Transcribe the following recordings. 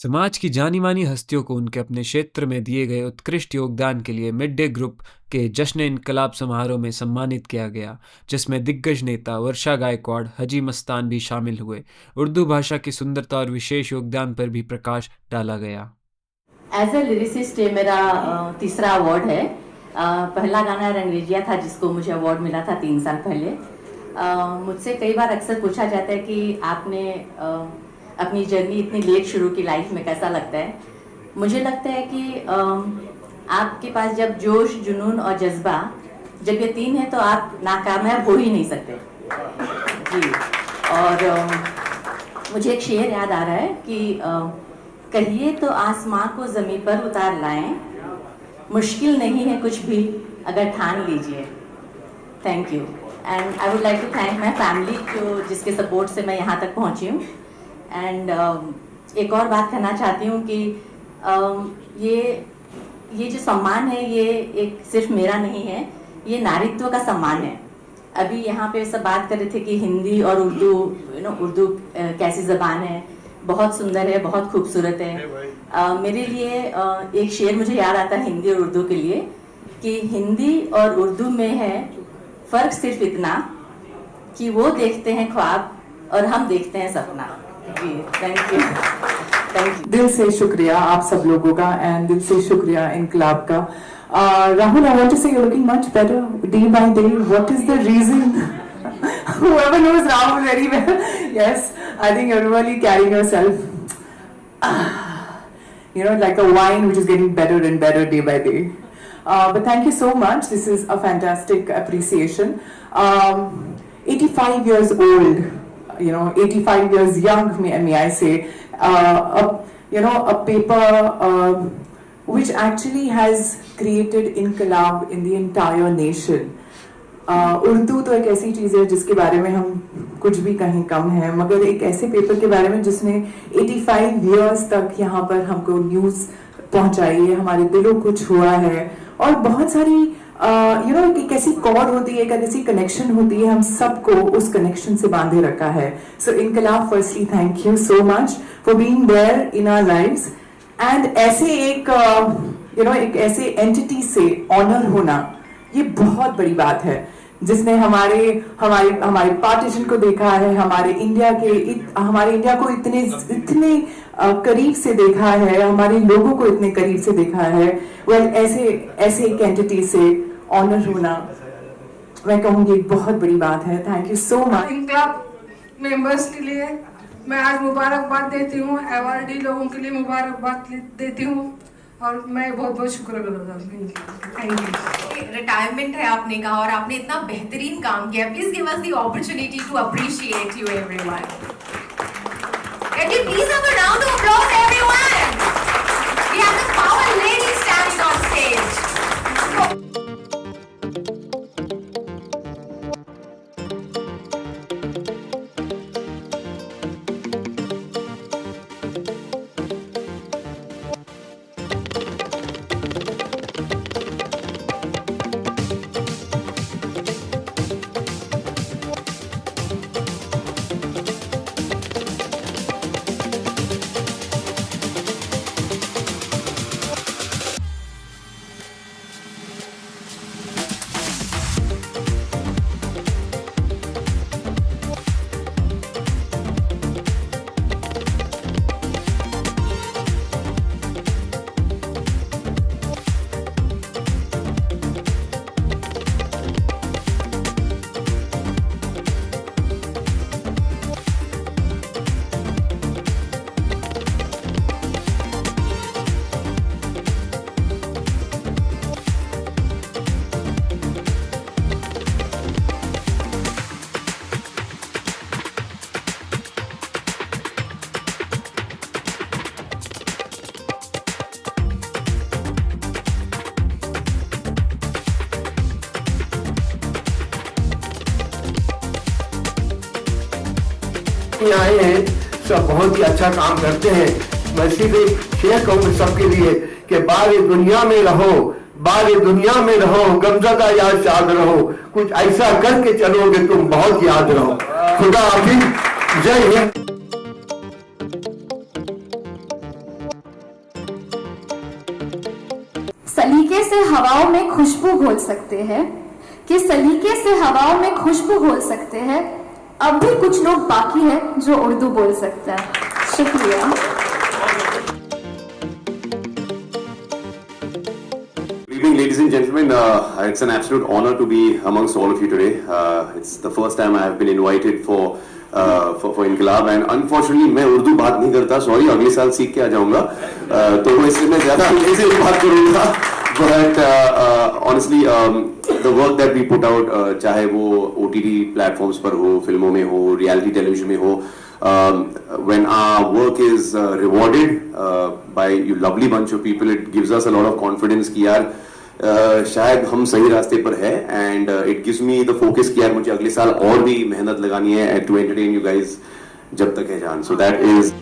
समाज की जानी-मानी हस्तियों को उनके अपने क्षेत्र में दिए गए उत्कृष्ट योगदान के लिए मिड डे ग्रुप के जश्न-ए-इन्कलाब समारोह में सम्मानित किया गया, जिसमें दिग्गज नेता वर्षा गायकवाड़, हाजी मस्तान भी शामिल हुए। उर्दू भाषा की सुंदरता और विशेष योगदान पर भी प्रकाश डाला गया। एज ए लिरिसिस्ट ये मेरा तीसरा अवार्ड है। पहला गाना रंगरेजिया था जिसको मुझे अवार्ड मिला था 3 साल पहले। मुझसे कई बार अक्सर पूछा जाता है कि आपने अपनी जर्नी इतनी लेट शुरू की लाइफ में, कैसा लगता है? मुझे लगता है कि आपके पास जब जोश, जुनून और जज्बा, जब ये 3 है तो आप नाकामयाब हो ही नहीं सकते जी। और मुझे एक शेर याद आ रहा है कि कहिए तो आसमां को ज़मीन पर उतार लाएं, मुश्किल नहीं है कुछ भी अगर ठान लीजिए। Thank you and I would like to thank my family जो जिसके सपोर्ट से मैं यहाँ तक पहुँची हूँ। एंड एक और बात कहना चाहती हूँ कि ये जो सम्मान है ये एक सिर्फ मेरा नहीं है, ये नारीत्व का सम्मान है। अभी यहाँ पे सब बात कर रहे थे कि हिंदी और उर्दू, उर्दू कैसी ज़बान है, बहुत सुंदर है, बहुत खूबसूरत है। मेरे लिए एक शेर मुझे याद आता है हिंदी और उर्दू के लिए कि हिंदी और उर्दू में है फ़र्क सिर्फ इतना कि वो देखते हैं ख्वाब और हम देखते हैं सपना। जी थैंक यू। दिल से शुक्रिया आप सब लोगों का एंड दिल से शुक्रिया इनकलाब का। Rahul, I want to say you're looking much better day by day. What is the reason? Whoever knows Rahul very well, yes, I think you're really carrying yourself, like a wine which is getting better and better day by day. But thank you so much. This is a fantastic appreciation. 85 years old, 85 years young, may I say, a paper which actually has created inqilab in the entire nation. Urdu तो एक ऐसी चीज़ है जिसके बारे में हम कुछ भी कहीं कम है, मगर एक ऐसे पेपर के बारे में जिसने 85 years तक यहाँ पर हमको न्यूज़ पहुँचाई है, हमारे दिलों को छुआ है और बहुत सारी एक ऐसी कॉर्ड होती है, एक ऐसी कनेक्शन होती है, हम सबको उस कनेक्शन से बांधे रखा है। सो इनकलाब, firstly thank you so much for being there in our lives and ऐसे एक ऐसे एंटिटी से ऑनर होना, ये बहुत बड़ी बात है, जिसने हमारे पार्टीशन को देखा है, हमारे इंडिया को इतने करीब से देखा है, हमारे लोगों को इतने करीब से देखा है। ऐसे एक एंटिटी से ऑनर होना, मैं कहूँगी एक बहुत बड़ी बात है। Thank you so much. इनकलाब मेंबर्स के लिए मैं आज मुबारकबाद देती हूँ, अवार्डी लोगों के लिए मुबारकबाद देती हूँ और मैं बहुत बहुत शुक्रगुजार हूँ। Thank you. रिटायरमेंट है आपने कहा और आपने इतना बेहतरीन काम किया। Please give us the opportunity to appreciate you everyone. Can you please have a round of applause everyone? We have the power lady standing on stage. आए हैं, सब बहुत ही अच्छा काम करते हैं। मैं सिर्फ एक शेयर कहूँ सबके लिए कि बारे दुनिया में रहो, बारे दुनिया में रहो, गमज़दा याद शाद रहो, कुछ ऐसा करके चलोगे तुम बहुत याद रहो। खुदा हाफिज़, जय हिंद। से हवाओं में खुशबू घोल सकते हैं, किस सलीके से हवाओं में खुशबू घोल सकते हैं, अब भी कुछ लोग बाकी हैं जो उर्दू बोल सकता है। शुक्रिया। Good evening, ladies and gentlemen. It's an absolute honor to be amongst all of you today. It's the first time I have been invited for इनकलाब, and unfortunately मैं उर्दू बात नहीं करता, सॉरी, अगले साल सीख के आ जाऊंगा, तो इसलिए मैं ज़्यादा अंग्रेजी में बात करूंगा. But honestly, the work that we put out, चाहे वो OTT platforms पर हो, फिल्मों में हो, reality television में हो, when our work is rewarded by you lovely bunch of people, it gives us a lot of confidence कि यार शायद हम सही रास्ते पर है, and it gives me the focus कि यार मुझे अगले साल और भी मेहनत लगानी है टू एंटरटेन यू गाइस जब तक है जान. सो दैट इज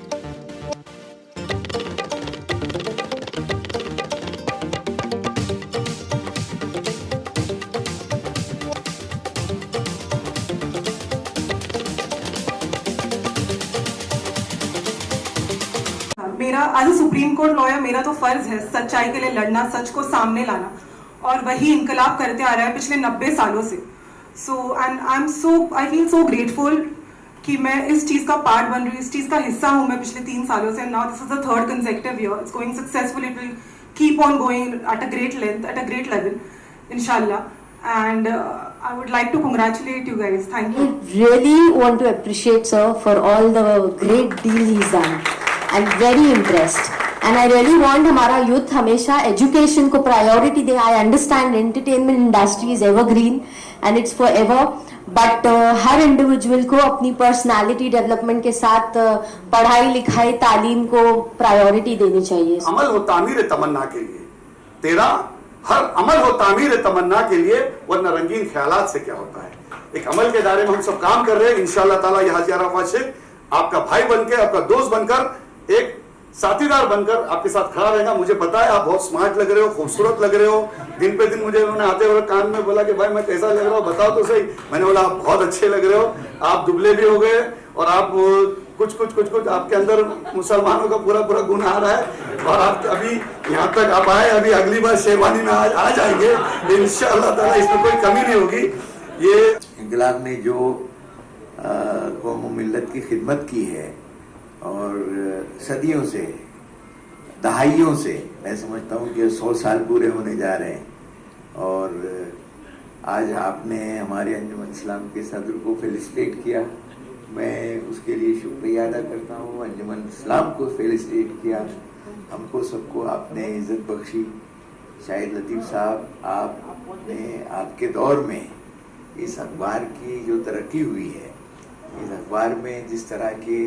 मेरा as a supreme court lawyer मेरा तो फर्ज है सच्चाई के लिए लड़ना, सच को सामने लाना, और वही इनकलाब करते आ रहा है पिछले 90 सालों से. So and I feel so grateful कि मैं इस चीज़ का पार्ट बन रही हूँ, इस चीज़ का हिस्सा हूँ मैं पिछले 3 सालों से. Now this is the third consecutive year. It's going successfully. It will keep on going at a great length, at a great level, इंशाल्लाह. And I would like to congratulate you guys. Thank you. I really want to appreciate sir for all the great deal he's done. I'm very impressed. And I really want हमारा youth हमेशा education को priority they. I understand entertainment industry is evergreen and it's forever. But her individual को अपनी personality development के साथ पढ़ाई लिखाई तालीम को priority देनी चाहिए. अमल हो तामीर तमन्ना के लिए, तेरा हर अमल हो तामीर तमन्ना के लिए, वरना रंगीन ख्यालात से क्या होता है. एक अमल के दायरे में हम सब काम कर रहे हैं. इंशाअल्लाह ताला यह हाजी अरफात शेख आपका भाई बनकर, आपका दोस्त बनकर, एक साथीदार बनकर आपके साथ खड़ा रहेगा. मुझे पता है आप बहुत स्मार्ट लग रहे हो, खूबसूरत लग रहे हो. दिन पे दिन मुझे उन्होंने आते हुए कान में बोला कि भाई मैं कैसा लग रहा हूँ, बताओ तो सही. मैंने बोला आप बहुत अच्छे लग रहे हो. आप दुबले भी हो गए और आप कुछ आपके अंदर मुसलमानों का पूरा गुण आ रहा है, और आप अभी यहाँ तक आप आए. अभी अगली बार शेरवानी में आ जाएंगे इंशाअल्लाह ताला. इसमें कोई कमी नहीं होगी. ये इनकलाब ने जो कौम व मिल्लत की खिदमत की है, और सदियों से, दहाइयों से, मैं समझता हूँ कि 100 साल पूरे होने जा रहे हैं. और आज आपने हमारे अंजुमन इस्लाम के सदर को फेलिसिटेट किया. मैं उसके लिए शुक्रिया अदा करता हूँ. अंजुमन इस्लाम को फेलिसिटेट किया. हमको सबको आपने इज़्ज़त बख्शी. शाहिद लतीफ़ साहब, आपने आपके दौर में इस अखबार की जो तरक्की हुई है, इस अखबार में जिस तरह के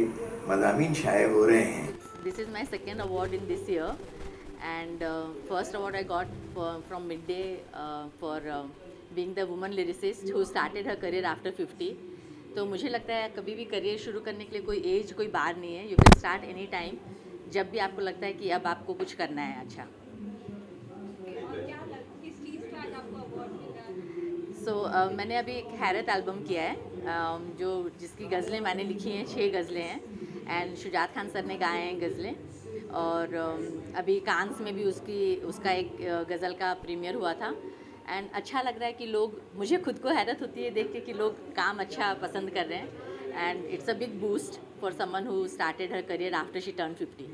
मज़ामीन शाये हो रहे हैं. This is my second award in this year, and first award I got from Midday for being the woman lyricist who started her career after 50. तो मुझे लगता है कभी भी करियर शुरू करने के लिए कोई एज, कोई बार नहीं है. You can start any time, जब भी आपको लगता है कि अब आपको कुछ करना है. अच्छा, मैंने अभी एक हैरत एल्बम किया है, जिसकी गज़लें मैंने लिखी हैं. 6 गज़लें हैं, एंड शुजात खान सर ने गाए हैं गज़लें. और अभी कांस में भी उसका एक गज़ल का प्रीमियर हुआ था. एंड अच्छा लग रहा है कि लोग, मुझे खुद को हैरत होती है देख के कि लोग काम अच्छा पसंद कर रहे हैं. And it's a big boost for someone who started her career after she turn 50.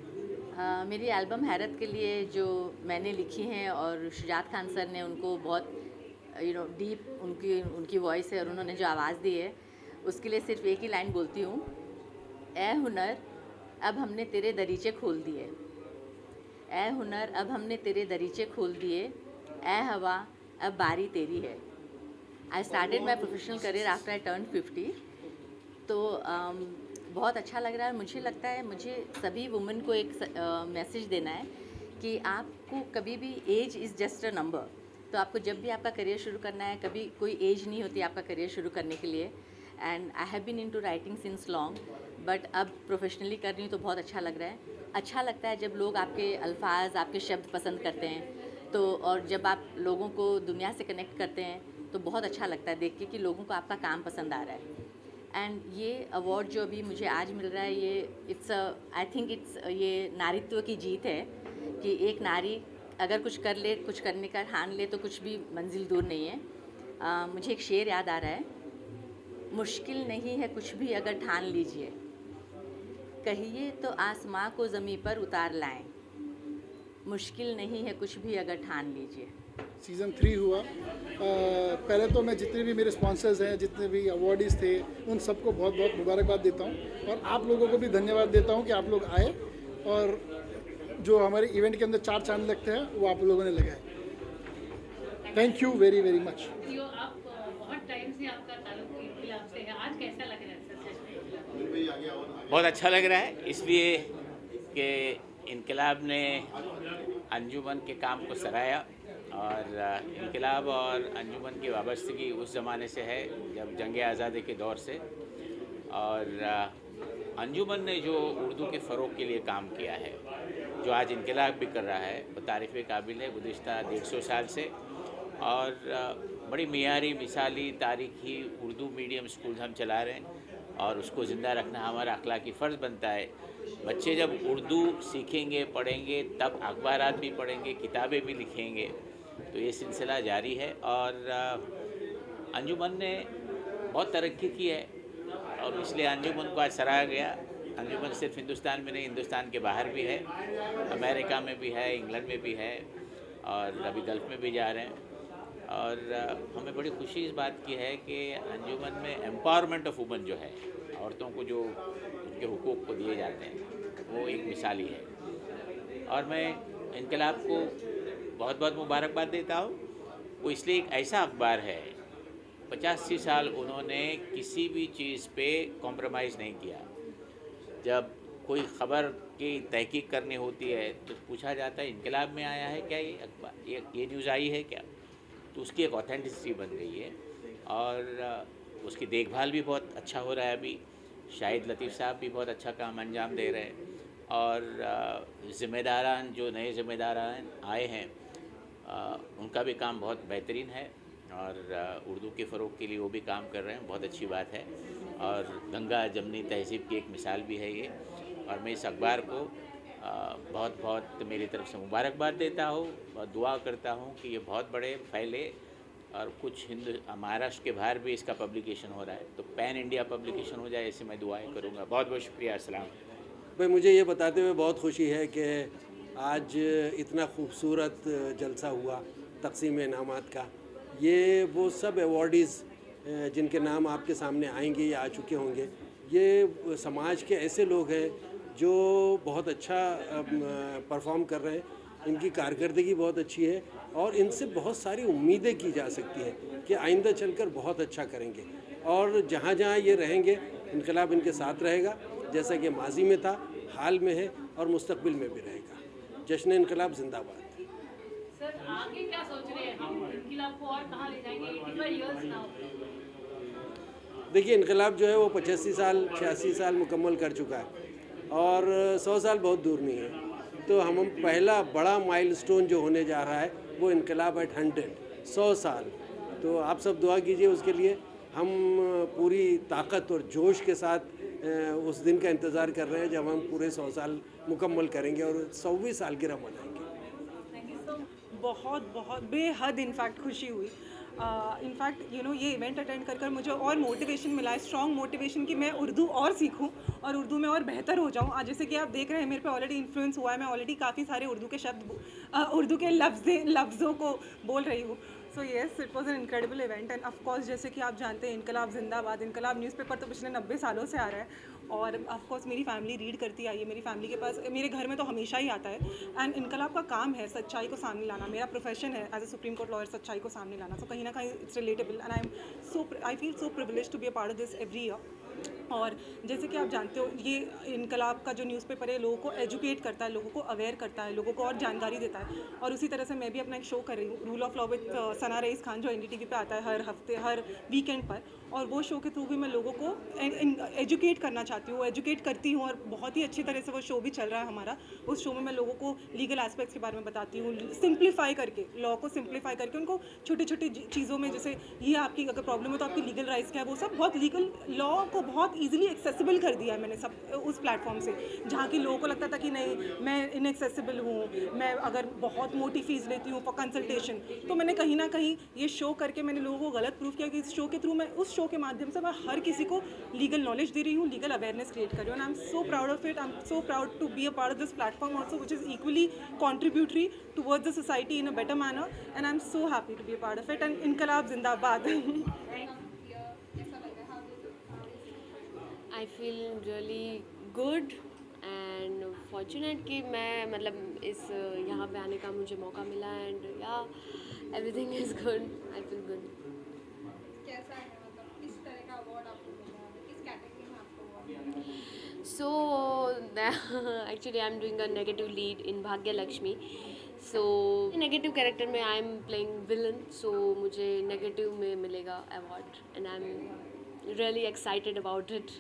मेरी एल्बम हैरत के लिए जो मैंने लिखी हैं, और शुजात खान सर ने उनको बहुत डीप उनकी वॉइस है, और उन्होंने जो आवाज़ दी है, उसके लिए सिर्फ एक ही लाइन बोलती हूँ. ए हुनर अब हमने तेरे दरीचे खोल दिए, ए हुनर अब हमने तेरे दरीचे खोल दिए, ए हवा अब बारी तेरी है. I started my professional career after I turn 50. तो बहुत अच्छा लग रहा है. मुझे लगता है मुझे सभी वुमेन को एक मैसेज देना है कि आपको कभी भी age is just a number. तो आपको जब भी आपका करियर शुरू करना है, कभी कोई एज नहीं होती आपका करियर शुरू करने के लिए. And I have been into writing since long, but अब प्रोफेशनली कर रही हूँ तो बहुत अच्छा लग रहा है. अच्छा लगता है जब लोग आपके अल्फाज, आपके शब्द पसंद करते हैं. तो और जब आप लोगों को दुनिया से कनेक्ट करते हैं तो बहुत अच्छा लगता है देख के कि लोगों को आपका काम पसंद आ रहा है. एंड ये अवार्ड जो अभी मुझे आज मिल रहा है, ये आई थिंक ये नारीत्व की जीत है कि एक नारी अगर कुछ कर ले, कुछ करने का ठान ले तो कुछ भी मंजिल दूर नहीं है। मुझे एक शेर याद आ रहा है, मुश्किल नहीं है कुछ भी अगर ठान लीजिए, कहिए तो आसमां को ज़मीं पर उतार लाएं, मुश्किल नहीं है कुछ भी अगर ठान लीजिए। सीज़न 3 हुआ। पहले तो मैं जितने भी मेरे स्पॉन्सर्स हैं, जितने भी अवार्डीज़ थे, उन सबको बहुत बहुत मुबारकबाद देता हूँ और आप लोगों को भी धन्यवाद देता हूँ कि आप लोग आए और जो हमारे इवेंट के अंदर 4 चांद लगते हैं वो आप लोगों ने लगाए। Thank you very very much. आप बहुत टाइम से आपका ताल्लुक इनकलाब से है, आज कैसा लग रहा है सर? बहुत अच्छा लग रहा है, इसलिए कि इनकलाब ने अंजुमन के काम को सराहा और इनकलाब और अंजुमन की वाबस्तगी उस ज़माने से है जब जंग आज़ादी के दौर से, और अंजुमन ने जो उर्दू के फ़रोग़ के लिए काम किया है, जो आज इनकलाब भी कर रहा है, वो तारीफ़ काबिल है। गुज़िश्ता 150 साल से और बड़ी मियारी, मिसाली, तारीख़ी उर्दू मीडियम स्कूल हम चला रहे हैं और उसको ज़िंदा रखना हमारा अखलाकी फ़र्ज़ बनता है। बच्चे जब उर्दू सीखेंगे, पढ़ेंगे, तब अखबारात भी पढ़ेंगे, किताबें भी लिखेंगे, तो ये सिलसिला जारी है। और अंजुमन ने बहुत तरक्की की है और इसलिए अंजुमन को आज सराहा गया। अंजुमन सिर्फ हिंदुस्तान में नहीं, हिंदुस्तान के बाहर भी है, अमेरिका में भी है, इंग्लैंड में भी है और अभी गल्फ़ में भी जा रहे हैं। और हमें बड़ी खुशी इस बात की है कि अंजुमन में एम्पावरमेंट ऑफ वुमेन जो है, औरतों को जो उनके हुकूक को दिए जाते हैं, वो एक मिसाली है। और मैं इनकलाब को बहुत बहुत मुबारकबाद देता हूँ। वो इसलिए एक ऐसा अखबार है, 85 साल उन्होंने किसी भी चीज़ पे कॉम्प्रोमाइज़ नहीं किया। जब कोई ख़बर की तहकीक करनी होती है तो पूछा जाता है इनकलाब में आया है क्या ये अखबार, ये न्यूज़ आई है क्या, तो उसकी एक ऑथेंटिसिटी बन गई है और उसकी देखभाल भी बहुत अच्छा हो रहा है। अभी शाहिद लतीफ़ साहब भी बहुत अच्छा काम अंजाम दे रहे हैं और ज़िम्मेदारान जो नए ज़िम्मेदारान आए हैं उनका भी काम बहुत बेहतरीन है और उर्दू के फ़रोग़ के लिए वो भी काम कर रहे हैं, बहुत अच्छी बात है। और गंगा जमनी तहज़ीब की एक मिसाल भी है ये। और मैं इस अखबार को बहुत बहुत मेरी तरफ से मुबारकबाद देता हूँ, बहुत दुआ करता हूँ कि ये बहुत बड़े फैले और कुछ महाराष्ट्र के बाहर भी इसका पब्लिकेशन हो रहा है, तो पैन इंडिया पब्लिकेशन हो जाए, ऐसे मैं दुआएं करूँगा। बहुत बहुत शुक्रिया। अस्सलाम। भाई मुझे ये बताते हुए बहुत खुशी है कि आज इतना खूबसूरत जलसा हुआ तक़सीम इनामात का। ये वो सब अवॉर्डीज़ जिनके नाम आपके सामने आएंगे या आ चुके होंगे, ये समाज के ऐसे लोग हैं जो बहुत अच्छा परफॉर्म कर रहे हैं, इनकी कारकर्दगी बहुत अच्छी है और इनसे बहुत सारी उम्मीदें की जा सकती हैं कि आइंदा चलकर बहुत अच्छा करेंगे। और जहाँ जहाँ ये रहेंगे इनकलाब इनके साथ रहेगा, जैसा कि माजी में था, हाल में है और मुस्तकबिल में भी रहेगा। जश्न इनकलाब जिंदाबाद। सर आगे क्या सोच रहे हैं हम, इनकलाब को और कहाँ ले जाएंगे? 85 इयर्स नाउ। देखिए इनकलाब जो है वो 85 साल 86 साल मुकम्मल कर चुका है और 100 साल बहुत दूर नहीं है। तो हम पहला बड़ा माइलस्टोन जो होने जा रहा है वो इनकलाब एट 100 साल। तो आप सब दुआ कीजिए उसके लिए। हम पूरी ताकत और जोश के साथ उस दिन का इंतज़ार कर रहे हैं जब हम पूरे 100 साल मुकम्मल करेंगे और 100वीं सालगिरह मनाएंगे। बहुत बहुत बेहद इनफैक्ट खुशी हुई। इनफैक्ट ये इवेंट अटेंड कर मुझे और मोटिवेशन मिला है, स्ट्रॉन्ग मोटिवेशन कि मैं उर्दू और सीखूं और उर्दू में और बेहतर हो जाऊं। आज जैसे कि आप देख रहे हैं मेरे पे ऑलरेडी इन्फ्लुएंस हुआ है, मैं ऑलरेडी काफ़ी सारे उर्दू के शब्द उर्दू के लफ्ज़ों को बोल रही हूँ। So yes, it was an incredible event and of course जैसे कि आप जानते हैं इनकलाब जिंदाबाद। इनकलाब न्यूज़पेपर तो पिछले 90 सालों से आ रहा है और ऑफकोर्स मेरी फैमिली रीड करती आई है, मेरी फैमिली के पास मेरे घर में तो हमेशा ही आता है। एंड इनकलाब का काम है सच्चाई को सामने लाना, मेरा प्रोफेशन है as a supreme court lawyer सच्चाई को सामने लाना। सो कहीं ना कहीं it's relatable and I feel so privileged to be a part of this every year. और जैसे कि आप जानते हो ये इनकलाब का जो न्यूज़पेपर है लोगों को एजुकेट करता है, लोगों को अवेयर करता है, लोगों को और जानकारी देता है। और उसी तरह से मैं भी अपना एक शो कर रही हूँ, rule of law with Sana rice Khan, जो NDTV पे आता है हर हफ्ते हर वीकेंड पर। और वो शो के थ्रू भी मैं लोगों को एजुकेट करना चाहती हूँ, एजुकेट करती हूँ और बहुत ही अच्छी तरह से वो शो भी चल रहा है हमारा। उस शो में मैं लोगों को लीगल एस्पेक्ट्स के बारे में बताती हूँ, सिंप्लीफाई करके, लॉ को सिंप्लीफाई करके उनको छोटी छोटी चीज़ों में, जैसे ये आपकी अगर प्रॉब्लम है तो आपकी लीगल राइट्स क्या है, वो सब बहुत लीगल लॉ को बहुत ईजिली एक्सेसिबल कर दिया है मैंने सब उस प्लेटफॉर्म से, जहाँ की लोगों को लगता था कि नहीं मैं इनएक्सेसिबल हूँ, मैं अगर बहुत मोटी फीस लेती हूँ फॉर कंसल्टेशन। तो मैंने कहीं ना कहीं ये शो करके मैंने लोगों को गलत प्रूफ किया कि इस शो के थ्रू, मैं उस शो के माध्यम से मैं हर किसी को लीगल नॉलेज दे रही हूँ, लीगल अवेयरनेस क्रिएट कर रही हूँ। And I am so proud of it, I am so proud to be a part of this platform also which is equally contributory towards the society in a better manner, and I am so happy to be a part of it. And इनकलाब जिंदाबाद। I feel really good and fortunate कि मैं मतलब इस यहाँ पे आने का मुझे मौका मिला, एंड या everything is good, I feel good. कैसा है, मतलब किस तरह का अवार्ड आपको मिला, किस कैटेगरी में आपको अवार्ड मिला? So actually I'm doing a negative lead in Bhagya Lakshmi. So negative character में I am playing villain, so मुझे negative में मिलेगा award and I'm really excited about it.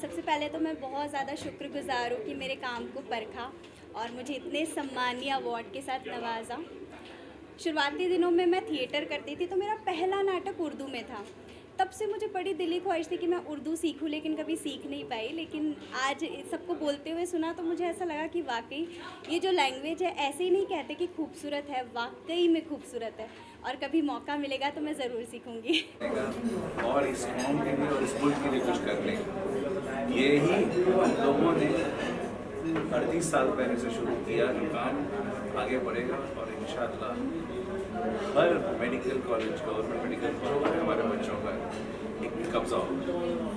सबसे पहले तो मैं बहुत ज़्यादा शुक्रगुजार हूँ कि मेरे काम को परखा और मुझे इतने सम्मानीय अवार्ड के साथ नवाजा। शुरुआती दिनों में मैं थिएटर करती थी, तो मेरा पहला नाटक उर्दू में था। तब से मुझे बड़ी दिली ख्वाहिश थी कि मैं उर्दू सीखूं, लेकिन कभी सीख नहीं पाई। लेकिन आज सबको बोलते हुए सुना तो मुझे ऐसा लगा कि वाकई ये जो लैंग्वेज है, ऐसे ही नहीं कहते कि खूबसूरत है, वाकई में खूबसूरत है, और कभी मौका मिलेगा तो मैं ज़रूर सीखूंगी। और इस कौम के लिए और इस मुल्क के लिए कुछ करने, ये ही लोगों ने 38 साल पहले से शुरू किया। काम आगे बढ़ेगा और इंशाअल्लाह हर medical college, government medical college हमारे बच्चों का एक कब्जा होगा।